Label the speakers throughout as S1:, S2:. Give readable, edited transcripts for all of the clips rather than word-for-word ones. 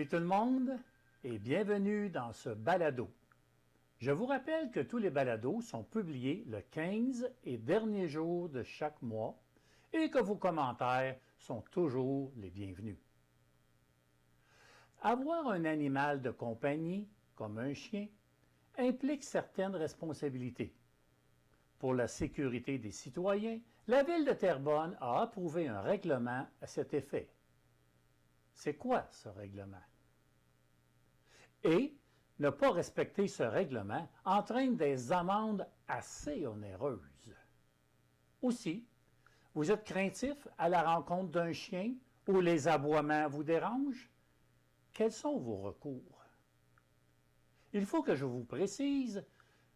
S1: Salut tout le monde et bienvenue dans ce balado. Je vous rappelle que tous les balados sont publiés le 15 et dernier jour de chaque mois et que vos commentaires sont toujours les bienvenus. Avoir un animal de compagnie, comme un chien, implique certaines responsabilités. Pour la sécurité des citoyens, la Ville de Terrebonne a approuvé un règlement à cet effet. C'est quoi ce règlement? Et ne pas respecter ce règlement entraîne des amendes assez onéreuses. Aussi, vous êtes craintif à la rencontre d'un chien ou les aboiements vous dérangent? Quels sont vos recours? Il faut que je vous précise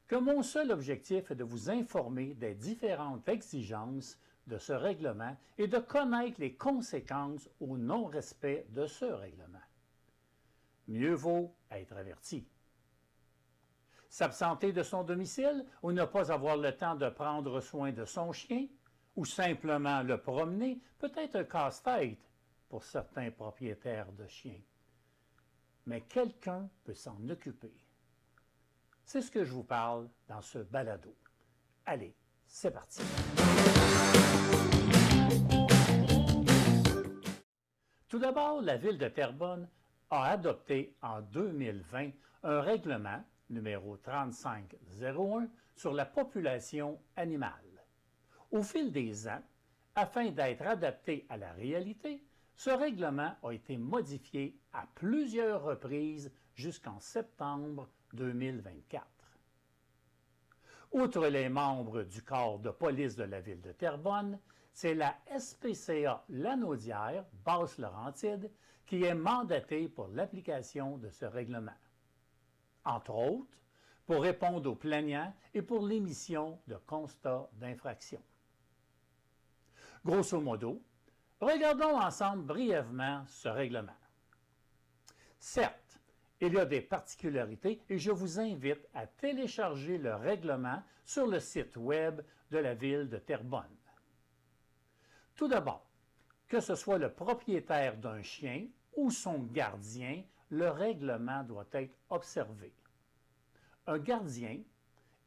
S1: que mon seul objectif est de vous informer des différentes exigences de ce règlement et de connaître les conséquences au non-respect de ce règlement. Mieux vaut être averti. S'absenter de son domicile ou ne pas avoir le temps de prendre soin de son chien ou simplement le promener peut être un casse-tête pour certains propriétaires de chiens. Mais quelqu'un peut s'en occuper. C'est ce que je vous parle dans ce balado. Allez, c'est parti! Tout d'abord, la Ville de Terrebonne a adopté en 2020 un règlement numéro 3501 sur la population animale. Au fil des ans, afin d'être adapté à la réalité, ce règlement a été modifié à plusieurs reprises jusqu'en septembre 2024. Outre les membres du corps de police de la Ville de Terrebonne, c'est la SPCA Lanaudière, Basse-Laurentide, qui est mandatée pour l'application de ce règlement. Entre autres, pour répondre aux plaignants et pour l'émission de constats d'infraction. Grosso modo, regardons ensemble brièvement ce règlement. Certes, il y a des particularités et je vous invite à télécharger le règlement sur le site web de la Ville de Terrebonne. Tout d'abord, que ce soit le propriétaire d'un chien ou son gardien, le règlement doit être observé. Un gardien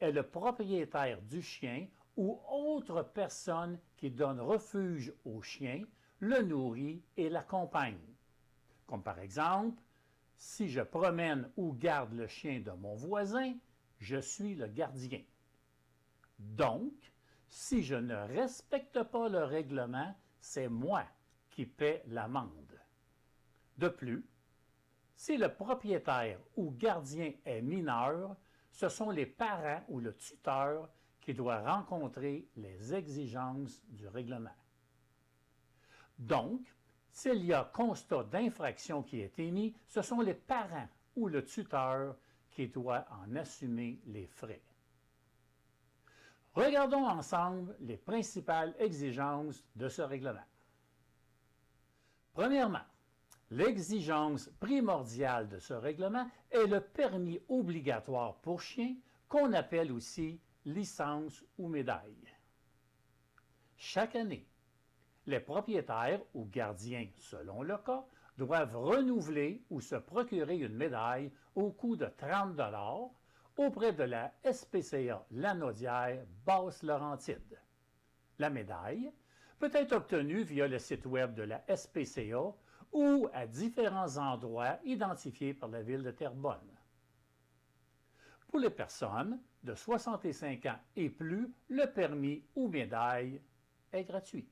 S1: est le propriétaire du chien ou autre personne qui donne refuge au chien, le nourrit et l'accompagne. Comme par exemple, si je promène ou garde le chien de mon voisin, je suis le gardien. Donc, si je ne respecte pas le règlement, c'est moi qui paie l'amende. De plus, si le propriétaire ou gardien est mineur, ce sont les parents ou le tuteur qui doit rencontrer les exigences du règlement. Donc, s'il y a constat d'infraction qui est émis, ce sont les parents ou le tuteur qui doit en assumer les frais. Regardons ensemble les principales exigences de ce règlement. Premièrement, l'exigence primordiale de ce règlement est le permis obligatoire pour chien, qu'on appelle aussi licence ou médaille. Chaque année, les propriétaires ou gardiens, selon le cas, doivent renouveler ou se procurer une médaille au coût de 30 $ auprès de la SPCA Lanaudière Basse-Laurentide. La médaille peut être obtenue via le site web de la SPCA ou à différents endroits identifiés par la Ville de Terrebonne. Pour les personnes de 65 ans et plus, le permis ou médaille est gratuit.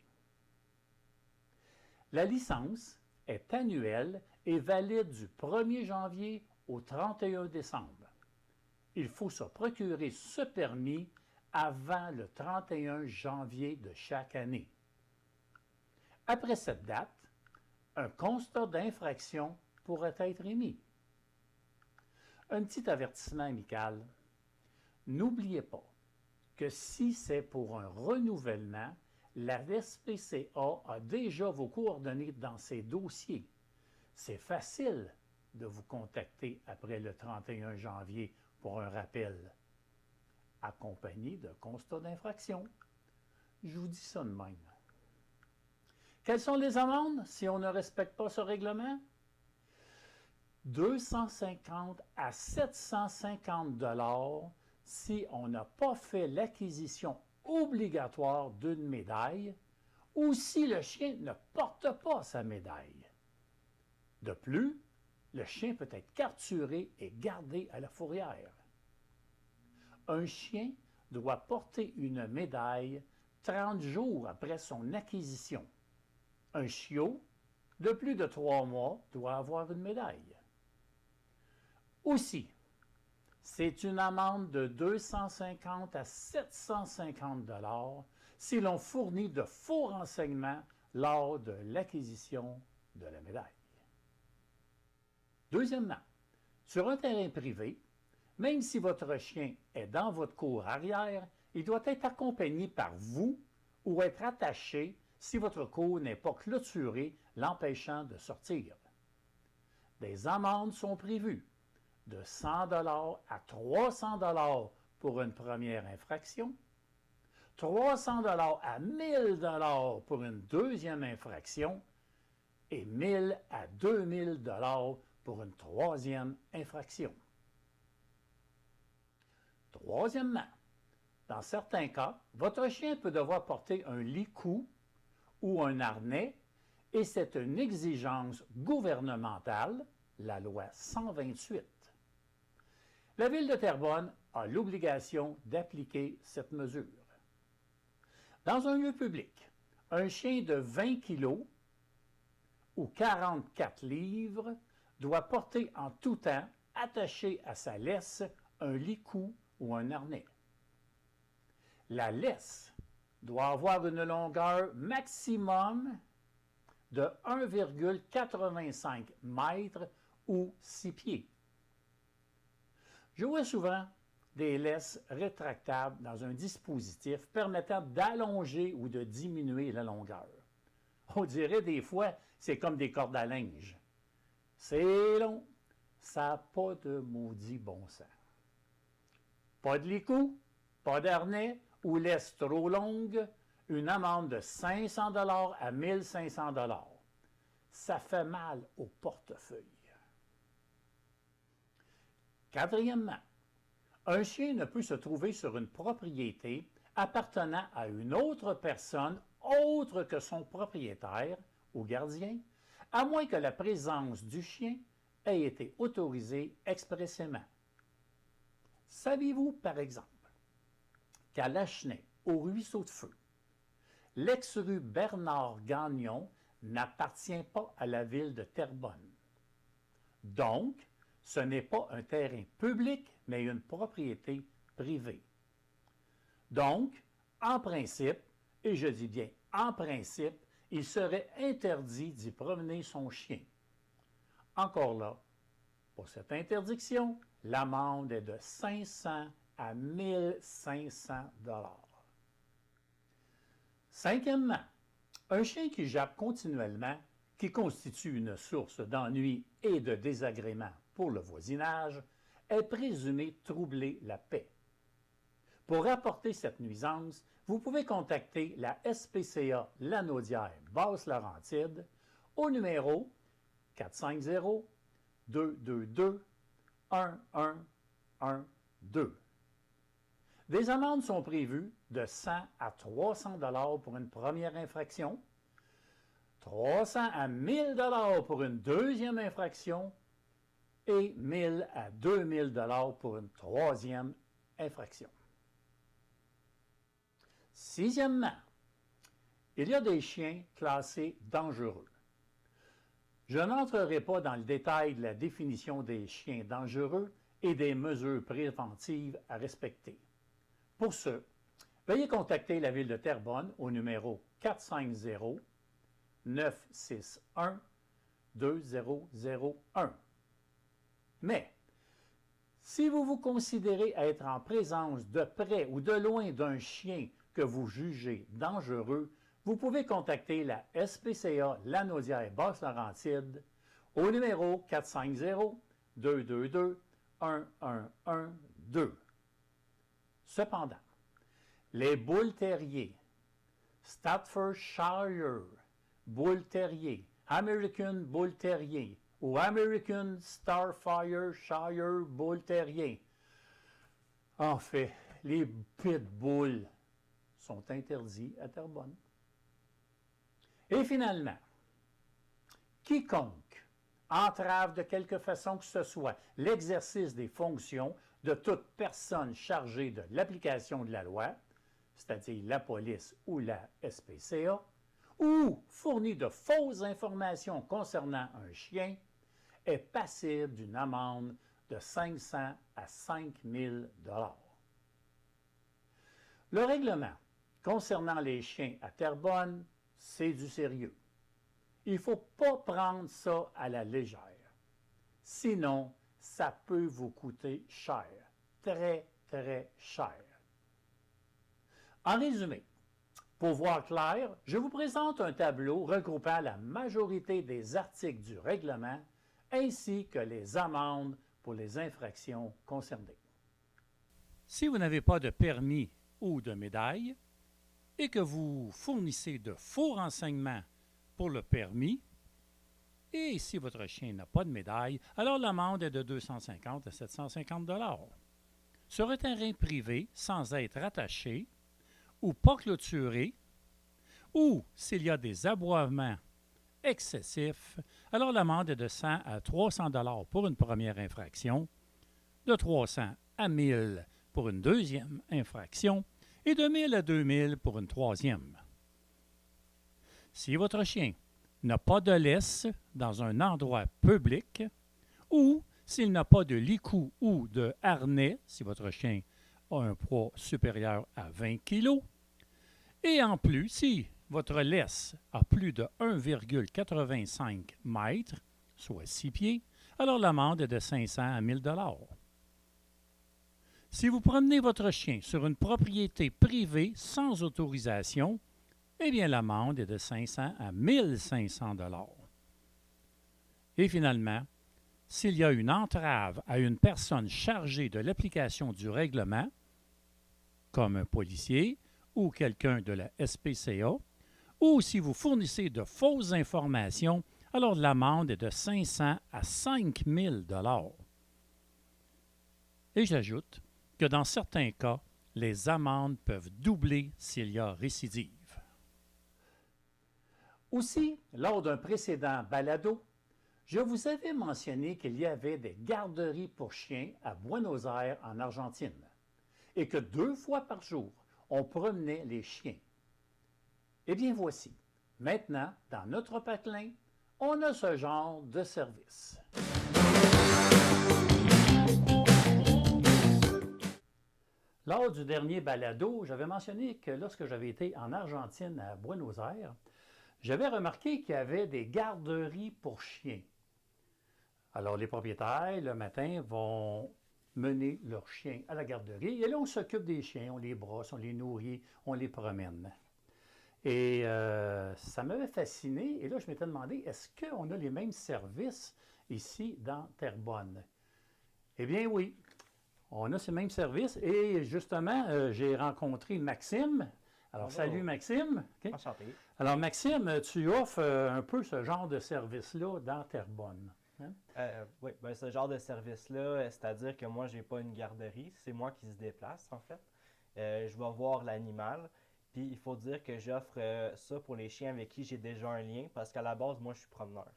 S1: La licence est annuelle et valide du 1er janvier au 31 décembre. Il faut se procurer ce permis avant le 31 janvier de chaque année. Après cette date, un constat d'infraction pourrait être émis. Un petit avertissement amical. N'oubliez pas que si c'est pour un renouvellement, la SPCA a déjà vos coordonnées dans ses dossiers. C'est facile de vous contacter après le 31 janvier pour un rappel, accompagné d'un constat d'infraction. Je vous dis ça de même. Quelles sont les amendes si on ne respecte pas ce règlement? 250 à 750 $ si on n'a pas fait l'acquisition obligatoire d'une médaille ou si le chien ne porte pas sa médaille. De plus, le chien peut être capturé et gardé à la fourrière. Un chien doit porter une médaille 30 jours après son acquisition. Un chiot de plus de 3 mois doit avoir une médaille. Aussi, c'est une amende de 250 à 750 $ si l'on fournit de faux renseignements lors de l'acquisition de la médaille. Deuxièmement, sur un terrain privé, même si votre chien est dans votre cour arrière, il doit être accompagné par vous ou être attaché si votre cour n'est pas clôturée, l'empêchant de sortir. Des amendes sont prévues de 100 $ à 300 $ pour une première infraction, 300 $ à 1000 $ pour une deuxième infraction et 1000 à 2000 $ pour une troisième infraction. Troisièmement, dans certains cas, votre chien peut devoir porter un licou ou un harnais et c'est une exigence gouvernementale, la loi 128. La Ville de Terrebonne a l'obligation d'appliquer cette mesure. Dans un lieu public, un chien de 20 kg ou 44 livres doit porter en tout temps, attaché à sa laisse, un licou ou un harnais. La laisse doit avoir une longueur maximum de 1,85 mètres ou 6 pieds. Je vois souvent des laisses rétractables dans un dispositif permettant d'allonger ou de diminuer la longueur. On dirait des fois, c'est comme des cordes à linge. C'est long, ça n'a pas de maudit bon sens. Pas de licou, pas d'harnais ou laisse trop longue, une amende de 500 $ à 1500 $. Ça fait mal au portefeuille. Quatrièmement, un chien ne peut se trouver sur une propriété appartenant à une autre personne autre que son propriétaire ou gardien, à moins que la présence du chien ait été autorisée expressément. Saviez-vous, par exemple, qu'à Lachenay, au Ruisseau de Feu, l'ex-rue Bernard Gagnon n'appartient pas à la ville de Terrebonne. Donc, ce n'est pas un terrain public, mais une propriété privée. Donc, en principe, et je dis bien en principe, il serait interdit d'y promener son chien. Encore là, pour cette interdiction, l'amende est de 500 à 1500 $. Cinquièmement, un chien qui jappe continuellement, qui constitue une source d'ennui et de désagrément pour le voisinage, est présumé troubler la paix. Pour rapporter cette nuisance, vous pouvez contacter la SPCA Lanaudière Basse-Laurentide au numéro 450-222-1112. Des amendes sont prévues de 100 à 300 $ pour une première infraction, 300 à 1000 $ pour une deuxième infraction et 1000 à 2000 $ pour une troisième infraction. Sixièmement, il y a des chiens classés dangereux. Je n'entrerai pas dans le détail de la définition des chiens dangereux et des mesures préventives à respecter. Pour ce, veuillez contacter la Ville de Terrebonne au numéro 450-961-2001. Mais, si vous vous considérez être en présence de près ou de loin d'un chien que vous jugez dangereux, vous pouvez contacter la SPCA Lanaudière Basse-Laurentide au numéro 450-222-1112. Cependant, les boules terriers, Staffordshire Bull Terrier, American Bull Terrier, ou American Starfire Shire Bull Terrier. En fait, les pitbulls sont interdits à Terrebonne. Et finalement, quiconque entrave de quelque façon que ce soit l'exercice des fonctions de toute personne chargée de l'application de la loi, c'est-à-dire la police ou la SPCA, ou fournit de fausses informations concernant un chien, est passible d'une amende de 500 à 5 000 $. Le règlement concernant les chiens à Terrebonne, c'est du sérieux. Il ne faut pas prendre ça à la légère. Sinon, ça peut vous coûter cher. Très, très cher. En résumé, pour voir clair, je vous présente un tableau regroupant la majorité des articles du règlement ainsi que les amendes pour les infractions concernées. Si vous n'avez pas de permis ou de médaille et que vous fournissez de faux renseignements pour le permis, et si votre chien n'a pas de médaille, alors l'amende est de 250 à 750 $. Sur un terrain privé sans être attaché ou pas clôturé, ou s'il y a des aboiements excessifs, alors l'amende est de 100 à 300 $ pour une première infraction, de 300 à 1000 pour une deuxième infraction et de 1000 à 2000 pour une troisième. Si votre chien n'a pas de laisse dans un endroit public ou s'il n'a pas de licou ou de harnais, si votre chien a un poids supérieur à 20 kg, et en plus, si votre laisse a plus de 1,85 mètres, soit 6 pieds, alors l'amende est de 500 à 1000 $. Si vous promenez votre chien sur une propriété privée sans autorisation, eh bien l'amende est de 500 à 1500 $. Et finalement, s'il y a une entrave à une personne chargée de l'application du règlement, comme un policier ou quelqu'un de la SPCA, ou si vous fournissez de fausses informations, alors l'amende est de 500 à 5000 $. Et j'ajoute que dans certains cas, les amendes peuvent doubler s'il y a récidive. Aussi, lors d'un précédent balado, je vous avais mentionné qu'il y avait des garderies pour chiens à Buenos Aires, en Argentine, et que 2 fois par jour, on promenait les chiens. Eh bien voici, maintenant, dans notre patelin, on a ce genre de service. Lors du dernier balado, j'avais mentionné que lorsque j'avais été en Argentine, à Buenos Aires, j'avais remarqué qu'il y avait des garderies pour chiens. Alors, les propriétaires, le matin, vont mener leurs chiens à la garderie. Et là, on s'occupe des chiens, on les brosse, on les nourrit, on les promène. Et ça m'avait fasciné. Et là, je m'étais demandé, est-ce qu'on a les mêmes services ici dans Terrebonne? Eh bien, oui. On a ces mêmes services. Et justement, j'ai rencontré Maxime. Alors,
S2: Bonjour.
S1: salut Maxime. Okay.
S2: Enchanté.
S1: Alors, Maxime, tu offres un peu ce genre de service-là dans Terrebonne. Hein?
S2: Oui, ben, ce genre de service-là, c'est-à-dire que moi, je n'ai pas une garderie, c'est moi qui se déplace en fait. Je vais voir l'animal, puis il faut dire que j'offre ça pour les chiens avec qui j'ai déjà un lien, parce qu'à la base, moi, je suis promeneur.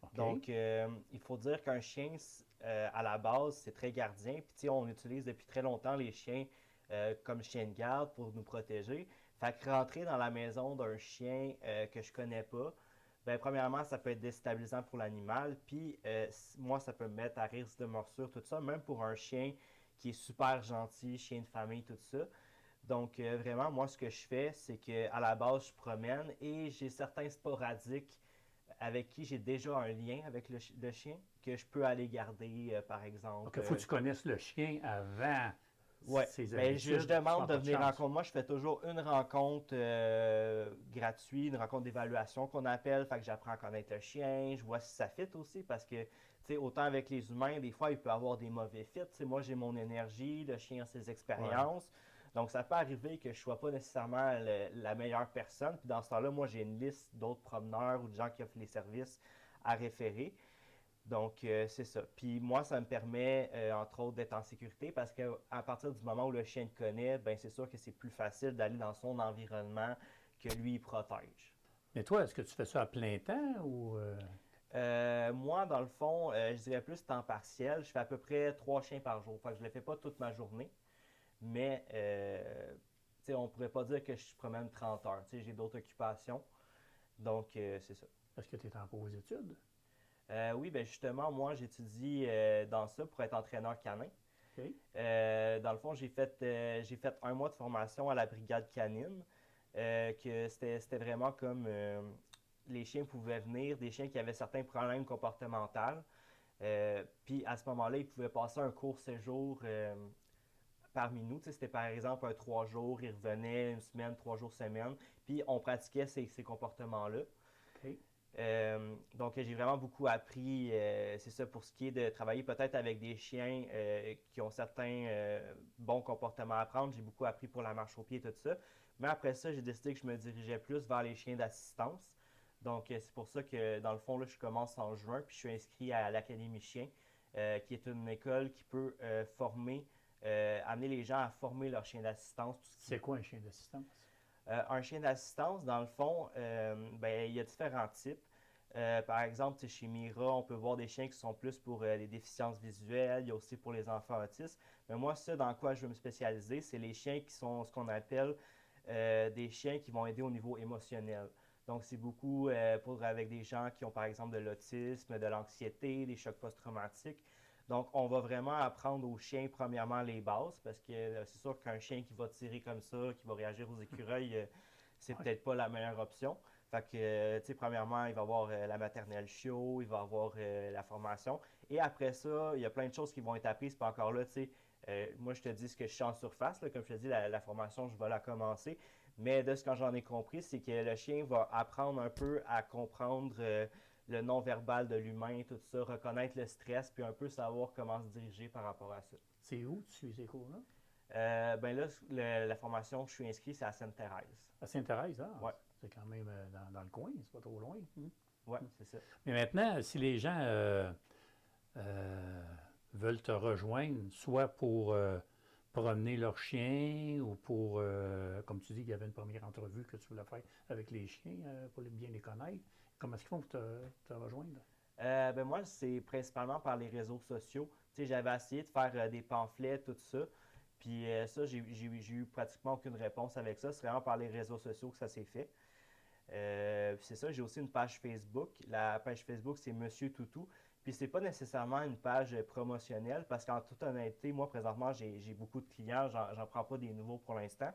S1: Okay.
S2: Donc, il faut dire qu'un chien, à la base, c'est très gardien, puis on utilise depuis très longtemps les chiens comme chien de garde pour nous protéger. Fait que rentrer dans la maison d'un chien que je connais pas, ben, premièrement, ça peut être déstabilisant pour l'animal, puis moi, ça peut me mettre à risque de morsure, tout ça, même pour un chien qui est super gentil, chien de famille, tout ça. Donc, vraiment, moi, ce que je fais, c'est qu'à la base, je promène et j'ai certains sporadiques avec qui j'ai déjà un lien avec le chien que je peux aller garder, par exemple.
S1: Donc, il faut que tu connaisses le chien avant.
S2: Oui, ben, je demande de venir rencontrer. Moi, je fais toujours une rencontre gratuite, une rencontre d'évaluation qu'on appelle. Fait que j'apprends à connaître le chien, je vois si ça fit aussi parce que, tu sais, autant avec les humains, des fois, il peut y avoir des mauvais fits. Tu sais, moi, j'ai mon énergie, le chien a ses expériences. Ouais. Donc, ça peut arriver que je ne sois pas nécessairement la meilleure personne. Puis dans ce temps-là, moi, j'ai une liste d'autres promeneurs ou de gens qui offrent les services à référer. Donc, c'est ça. Puis moi, ça me permet, entre autres, d'être en sécurité parce qu'à partir du moment où le chien te connaît, ben c'est sûr que c'est plus facile d'aller dans son environnement que lui, il protège.
S1: Mais toi, est-ce que tu fais ça à plein temps ou...
S2: Moi, dans le fond, je dirais plus temps partiel. Je fais à peu près 3 chiens par jour. Fait que je ne le fais pas toute ma journée, mais tu sais, on pourrait pas dire que je promène 30 heures. Tu sais, j'ai d'autres occupations. Donc, c'est ça.
S1: est-ce que tu es en pause études?
S2: Oui, ben justement, moi, j'étudie dans ça pour être entraîneur canin.
S1: OK.
S2: Dans le fond, j'ai fait 1 mois de formation à la brigade canine. Que c'était vraiment comme les chiens pouvaient venir, des chiens qui avaient certains problèmes comportementaux. Puis à ce moment-là, ils pouvaient passer un court séjour parmi nous. Tu sais, c'était par exemple un 3 jours, ils revenaient une semaine, 3 jours, semaine. Puis on pratiquait ces comportements-là.
S1: OK.
S2: Donc, j'ai vraiment beaucoup appris, c'est ça, pour ce qui est de travailler peut-être avec des chiens qui ont certains bons comportements à prendre. J'ai beaucoup appris pour la marche au pied et tout ça. Mais après ça, j'ai décidé que je me dirigeais plus vers les chiens d'assistance. Donc, c'est pour ça que, dans le fond, là, je commence en juin, puis je suis inscrit à l'Académie Chien, qui est une école qui peut amener les gens à former leurs chiens d'assistance.
S1: C'est quoi un chien d'assistance?
S2: Un chien d'assistance, dans le fond, ben, il y a différents types. Par exemple, chez Mira, on peut voir des chiens qui sont plus pour les déficiences visuelles, il y a aussi pour les enfants autistes. Mais moi, ce dans quoi je veux me spécialiser, c'est les chiens qui sont ce qu'on appelle des chiens qui vont aider au niveau émotionnel. Donc, c'est beaucoup avec des gens qui ont, par exemple, de l'autisme, de l'anxiété, des chocs post-traumatiques. Donc, on va vraiment apprendre aux chiens, premièrement, les bases, parce que c'est sûr qu'un chien qui va tirer comme ça, qui va réagir aux écureuils, c'est
S1: Ouais.
S2: peut-être pas la meilleure option. Fait que, tu sais, premièrement, il va avoir la maternelle chiot, il va avoir la formation. Et après ça, il y a plein de choses qui vont être apprises. Puis encore là, tu sais, moi, je te dis ce que je suis en surface. Là, comme je te dis, la formation, je vais la commencer. Mais de ce que j'en ai compris, c'est que le chien va apprendre un peu à comprendre le non-verbal de l'humain, tout ça, reconnaître le stress, puis un peu savoir comment se diriger par rapport à ça.
S1: C'est où tu suis ces cours-là?
S2: Ben là, la formation que je suis inscrit, c'est à Sainte-Thérèse.
S1: À Sainte-Thérèse, ah,
S2: Ouais,
S1: c'est quand même dans le coin, c'est pas trop loin.
S2: ouais, c'est ça.
S1: Mais maintenant, si les gens euh, veulent te rejoindre, soit pour promener leur chien ou pour, comme tu dis, il y avait une première entrevue que tu voulais faire avec les chiens pour bien les connaître, comment est-ce qu'ils font pour te rejoindre?
S2: Ben moi, c'est principalement par les réseaux sociaux. Tu sais, j'avais essayé de faire des pamphlets, tout ça. Puis ça, j'ai eu pratiquement aucune réponse avec ça. C'est vraiment par les réseaux sociaux que ça s'est fait. Puis c'est ça, j'ai aussi une page Facebook. La page Facebook, c'est Monsieur Toutou. Puis c'est pas nécessairement une page promotionnelle parce qu'en toute honnêteté, moi, présentement, j'ai beaucoup de clients. J'en prends pas des nouveaux pour l'instant.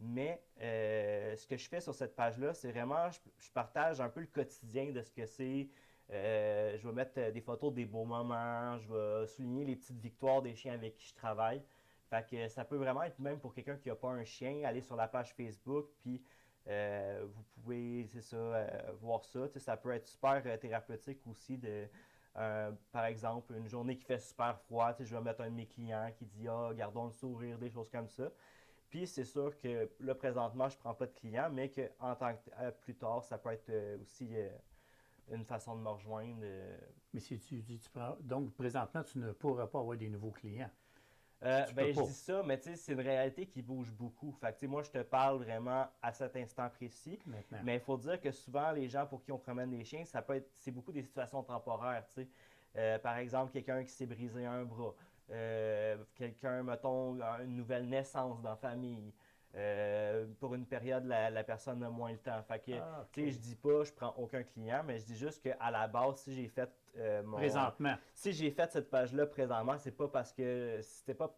S2: Mais ce que je fais sur cette page-là, c'est vraiment, je partage un peu le quotidien de ce que c'est. Je vais mettre des photos des beaux moments, je vais souligner les petites victoires des chiens avec qui je travaille. Fait que ça peut vraiment être même pour quelqu'un qui n'a pas un chien, aller sur la page Facebook, puis vous pouvez, c'est ça, voir ça. Tu sais, ça peut être super thérapeutique aussi par exemple, une journée qui fait super froid, tu sais, je vais mettre un de mes clients qui dit ah, gardons le sourire, des choses comme ça. Puis c'est sûr que là, présentement, je ne prends pas de clients, mais que en tant que plus tard, ça peut être aussi une façon de me rejoindre.
S1: Mais si tu dis, donc présentement, tu ne pourras pas avoir des nouveaux clients. Tu peux
S2: Ben, je
S1: pas,
S2: dis ça, mais tu sais, c'est une réalité qui bouge beaucoup. Fait que, tu sais, moi, je te parle vraiment à cet instant précis.
S1: maintenant.
S2: Mais il faut dire que souvent, les gens pour qui on promène des chiens, c'est beaucoup des situations temporaires, tu sais. Par exemple, quelqu'un qui s'est brisé un bras. Quelqu'un, mettons, une nouvelle naissance dans la famille. Pour une période, la personne a moins le temps. Fait que,
S1: Ah,
S2: tu sais,
S1: OK.
S2: je dis pas, je prends aucun client, mais je dis juste qu'à la base, si j'ai fait
S1: Présentement.
S2: si j'ai fait cette page-là présentement, c'est pas parce que c'était pas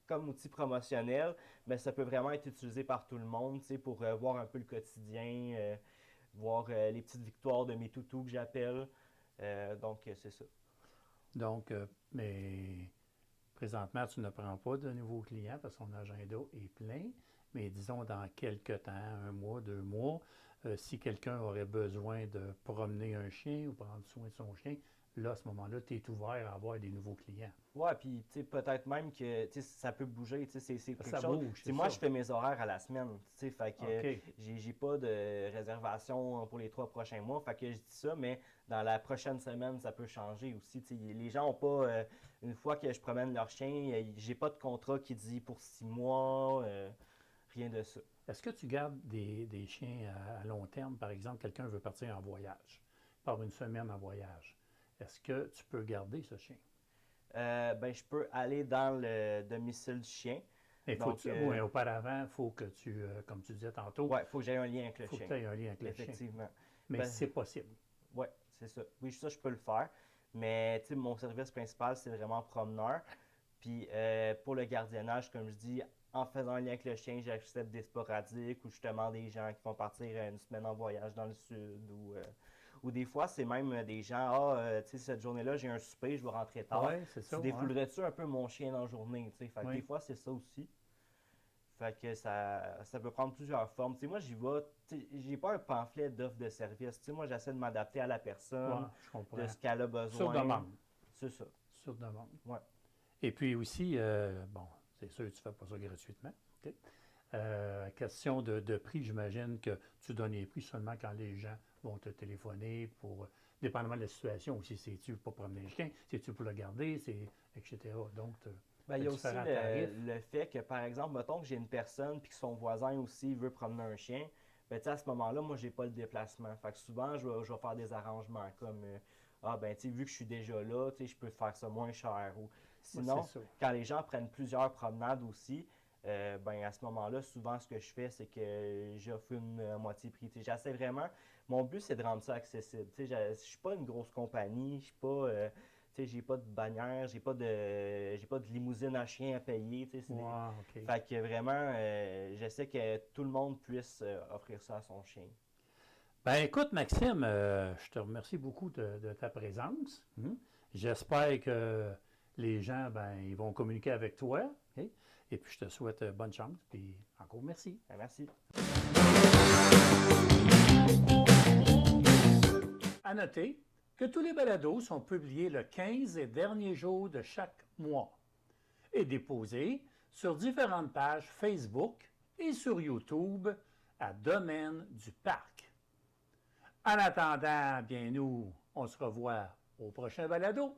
S2: comme outil promotionnel, mais ça peut vraiment être utilisé par tout le monde, tu sais, pour voir un peu le quotidien, voir les petites victoires de mes toutous que j'appelle. Donc, c'est ça.
S1: Donc, mais présentement, tu ne prends pas de nouveaux clients parce que son agenda est plein. Mais disons, dans quelques temps, 1 mois, 2 mois, si quelqu'un aurait besoin de promener un chien ou prendre soin de son chien, là, à ce moment-là, tu es ouvert à avoir des nouveaux clients.
S2: Ouais, puis tu sais, peut-être même que tu sais, ça peut bouger, tu sais, c'est quelque
S1: Ça
S2: chose.
S1: bouge,
S2: Tu sais,
S1: c'est
S2: moi,
S1: ça.
S2: je fais mes horaires à la semaine, tu sais, fait que
S1: OK.
S2: j'ai pas de réservation pour les 3 prochains mois, fait que je dis ça, mais dans la prochaine semaine, ça peut changer aussi. Tu sais, les gens ont pas, une fois que je promène leur chien, j'ai pas de contrat qui dit pour 6 mois, rien de ça.
S1: Est-ce que tu gardes des chiens à long terme? Par exemple, quelqu'un veut partir en voyage, part une semaine en voyage. Est-ce que tu peux garder ce chien?
S2: Ben, je peux aller dans le domicile du chien,
S1: Mais
S2: donc,
S1: oui, auparavant, il faut que tu, comme tu disais tantôt,
S2: ouais, il faut que j'aie un lien avec
S1: il
S2: le
S1: faut que
S2: chien,
S1: tu aies un lien avec le chien.
S2: effectivement.
S1: Mais
S2: Ben,
S1: c'est possible.
S2: ouais, c'est ça. Oui, ça, je peux le faire. Mais tu sais, mon service principal, c'est vraiment promeneur. Puis pour le gardiennage, comme je dis, en faisant un lien avec le chien, j'accepte des sporadiques ou justement des gens qui vont partir une semaine en voyage dans le sud ou des fois, c'est même des gens, tu sais, cette journée-là, j'ai un souper, je vais rentrer tard.
S1: Oui, c'est ça.
S2: Tu
S1: Ouais.
S2: défoulerais-tu un peu mon chien dans la journée, tu sais? Fait que
S1: Oui.
S2: des fois, c'est ça aussi. Fait que ça peut prendre plusieurs formes. Tu sais, moi, j'y vais, tu sais, j'ai pas un pamphlet d'offre de service. Tu sais, moi, j'essaie de m'adapter à la
S1: Ouais,
S2: personne,
S1: je comprends.
S2: de ce qu'elle a
S1: Sur
S2: besoin.
S1: demande.
S2: C'est ça.
S1: Sur demande.
S2: Ouais.
S1: Et puis aussi, bon, c'est sûr que tu ne fais pas ça gratuitement. OK? Question de prix, j'imagine que tu donnes les prix seulement quand les gens vont te téléphoner pour, dépendamment de la situation aussi, c'est-tu pour promener le chien, c'est-tu pour le garder, etc. Donc,
S2: Ben, il y a aussi
S1: différents tarifs.
S2: le fait que, par exemple, mettons que j'ai une personne puis que son voisin aussi veut promener un chien, ben, tu sais, à ce moment-là, moi, j'ai pas le déplacement. Fait que souvent, je vais faire des arrangements comme, ah, ben, tu sais, vu que je suis déjà là, tu sais, je peux faire ça moins cher. Ou
S1: Ouais,
S2: sinon,
S1: c'est ça.
S2: quand les gens prennent plusieurs promenades aussi, ben, à ce moment-là, souvent, ce que je fais, c'est que j'offre une moitié prix. Tu sais, j'essaie vraiment, mon but, c'est de rendre ça accessible. Tu sais, je suis pas une grosse compagnie, je suis pas. Tu sais, j'ai pas de bannière, j'ai pas de limousine à chien à payer. Tu sais,
S1: Ouais, OK.
S2: Fait que vraiment, j'essaie que tout le monde puisse offrir ça à son chien.
S1: Ben écoute, Maxime, je te remercie beaucoup de ta présence. J'espère que les gens, ben, ils vont communiquer avec toi. OK? Et puis, je te souhaite bonne chance. Puis, encore merci.
S2: Ben, merci.
S1: À noter que tous les balados sont publiés le 15 et dernier jour de chaque mois et déposés sur différentes pages Facebook et sur YouTube à Domaine du Parc. En attendant, bien nous, on se revoit au prochain balado.